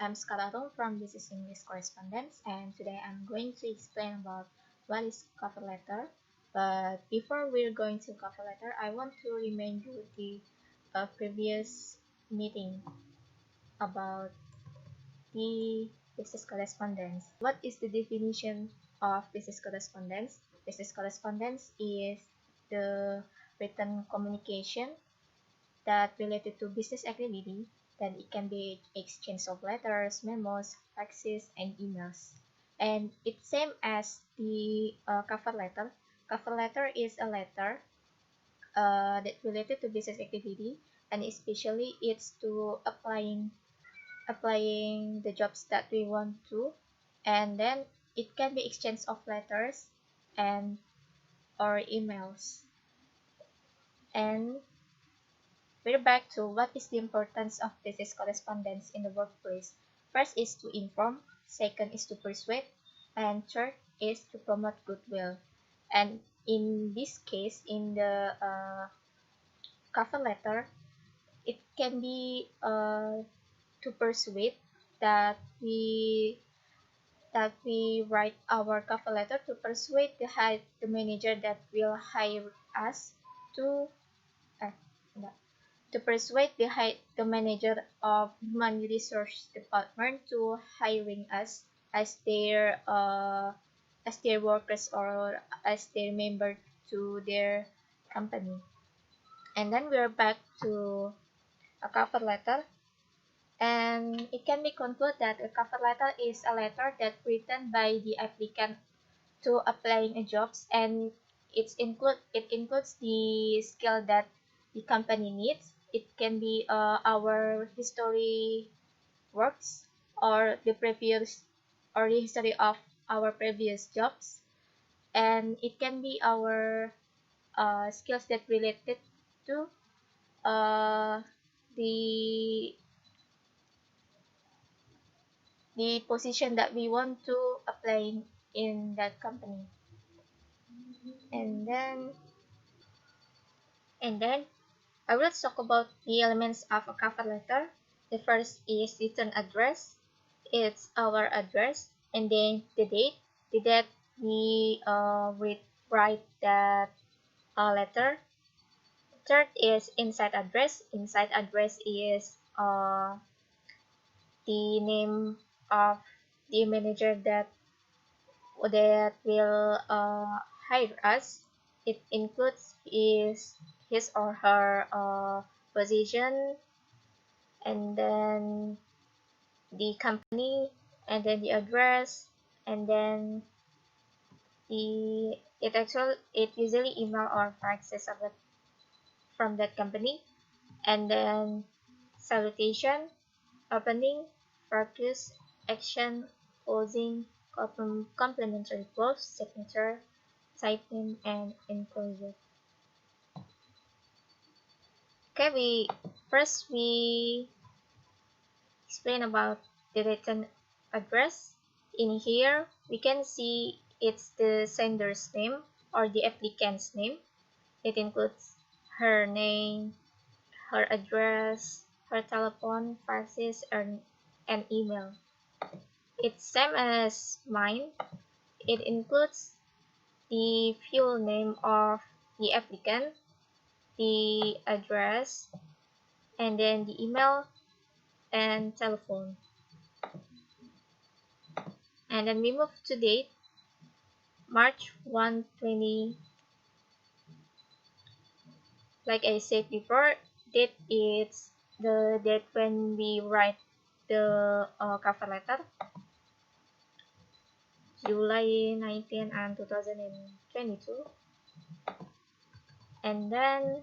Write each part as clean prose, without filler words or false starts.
I'm Sekar Arum from This is English Correspondence, and today I'm going to explain about what is cover letter. But before we're going to cover letter, I want to remind you the previous meeting about the business correspondence. What is the definition of business correspondence? Business correspondence is the written communication that related to business activity. Then it can be exchange of letters, memos, faxes, and emails. And it's same as the cover letter. Cover letter is a letter that related to business activity, and especially it's to applying the jobs that we want to, and then it can be exchange of letters and or emails. And we're back to what is the importance of business correspondence in the workplace. First is to inform, second is to persuade, and third is to promote goodwill. And in this case, in the cover letter, it can be to persuade that we write our cover letter to persuade the manager that will hire us to uh, to persuade the manager of human resource department to hiring us as their workers or as their member to their company. And then we're back to a cover letter, and it can be concluded that a cover letter is a letter that written by the applicant to applying a jobs, and it includes the skill that the company needs. It can be our history works or the history of our previous jobs, and it can be our skills that related to uh, the the position that we want to apply in that company. And then and then I will talk about the elements of a cover letter. The first is return address. It's our address, and then the date. The date we write that letter. Third is inside address. Inside address is the name of the manager that will hire us. It includes his or her position, and then the company, and then the address, and then it usually email or faxes of it from that company, and then salutation, opening, purpose, action, closing, complimentary close, signature, typing, and enclosure. Okay, we explain about the written address. In here, we can see it's the sender's name or the applicant's name. It includes her name, her address, her telephone, faxes, and email. It's same as mine. It includes the full name of the applicant, the address, and then the email and telephone. And then we move to date, March 1, 20. Like I said before, date is the date when we write the cover letter, July 19 and 2022. And then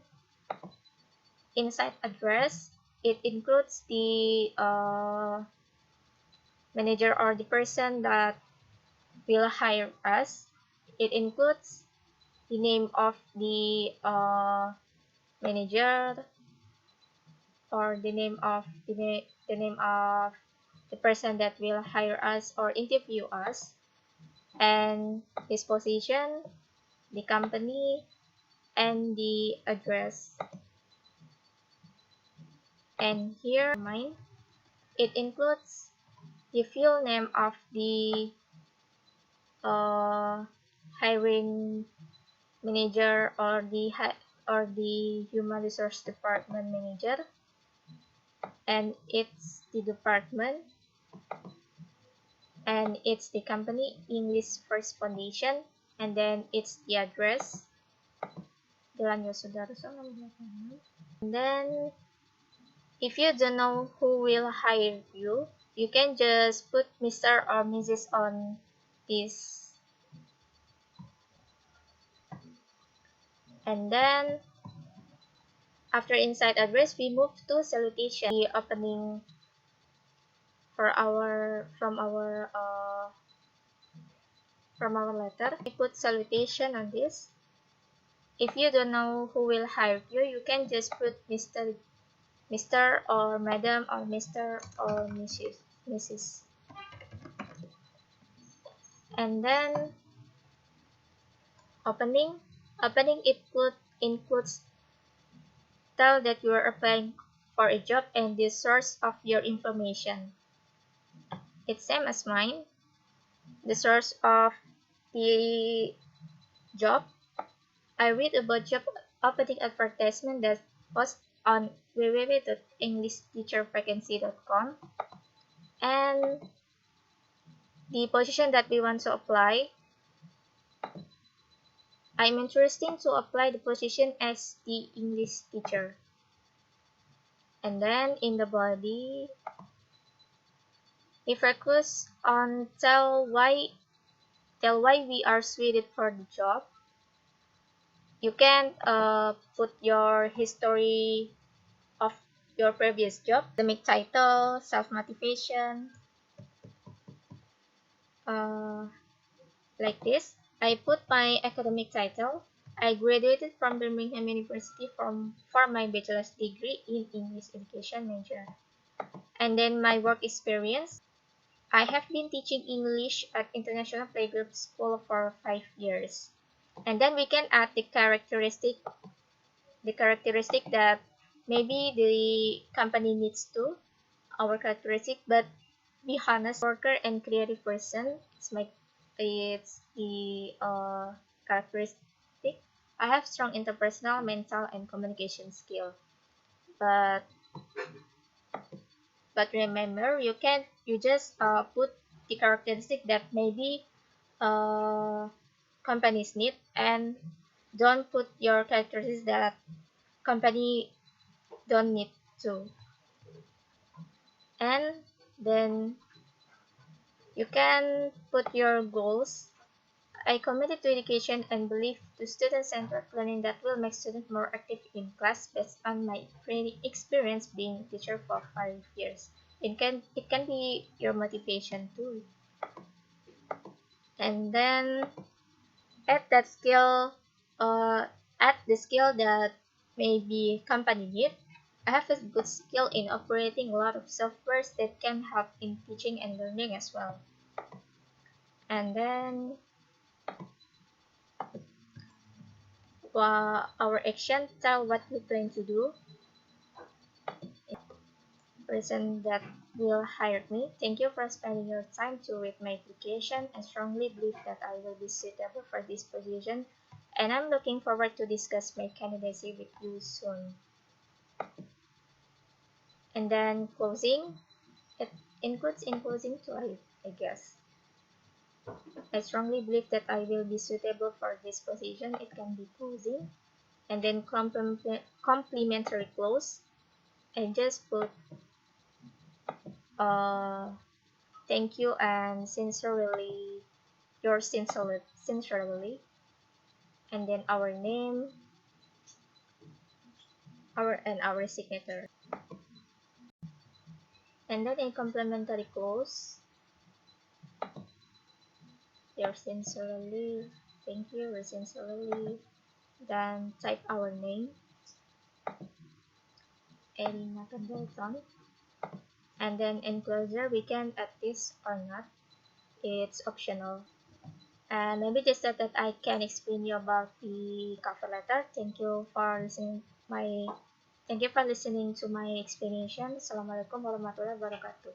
inside address, it includes the manager or the person that will hire us. It includes the name of the manager, or the name of the person that will hire us or interview us, and his position, the company, and the address. And here mine, it includes the full name of the hiring manager or the human resource department manager, and it's the department, and it's the company English First Foundation, and then it's the address. Jalan Yosudarso. And then if you don't know who will hire you, you can just put Mr. or Mrs. on this. And then after inside address, we move to salutation, the opening for our from our letter. We put salutation on this. If you don't know who will hire you, you can just put Mr. or Madam or Mr. or Mrs. And then opening includes tell that you are applying for a job and the source of your information. It's same as mine. The source of the job. I read about job opening advertisement that post on www.englishteachervacancy.com, and the position that we want to apply. I'm interested to apply the position as the English teacher. And then in the body, we focus on tell why we are suited for the job. You can put your history of your previous job, academic title, self-motivation, like this. I put my academic title. I graduated from Birmingham University for my bachelor's degree in English Education major. And then my work experience. I have been teaching English at International Playgroup School for 5 years. And then we can add the characteristic that maybe the company needs to, our characteristic, but be honest, worker, and creative person. It's the characteristic. I have strong interpersonal, mental, and communication skill. But remember, you just put the characteristic that maybe companies need, and don't put your characteristics that company don't need to. And then you can put your goals. I committed to education and believe to student-centered learning that will make students more active in class based on my experience being a teacher for 5 years. It can be your motivation too. And then add the skill that maybe company need. I have a good skill in operating a lot of softwares that can help in teaching and learning as well. And then our action, tell what we plan to do. Person that will hire me. Thank you for spending your time to read my application. I strongly believe that I will be suitable for this position, and I'm looking forward to discuss my candidacy with you soon. And then closing, it includes in closing too, I guess. I strongly believe that I will be suitable for this position. It can be closing. And then complimentary close. I just put thank you and sincerely, yours sincerely. And then our name, our signature. And then a complimentary close. Yours sincerely, thank you, yours sincerely. Then type our name, Elina Pendleton. And then enclosure, we can add this or not, it's optional. And maybe just that I can explain you about the cover letter. Thank you for listening to my explanation. Assalamualaikum warahmatullahi wabarakatuh.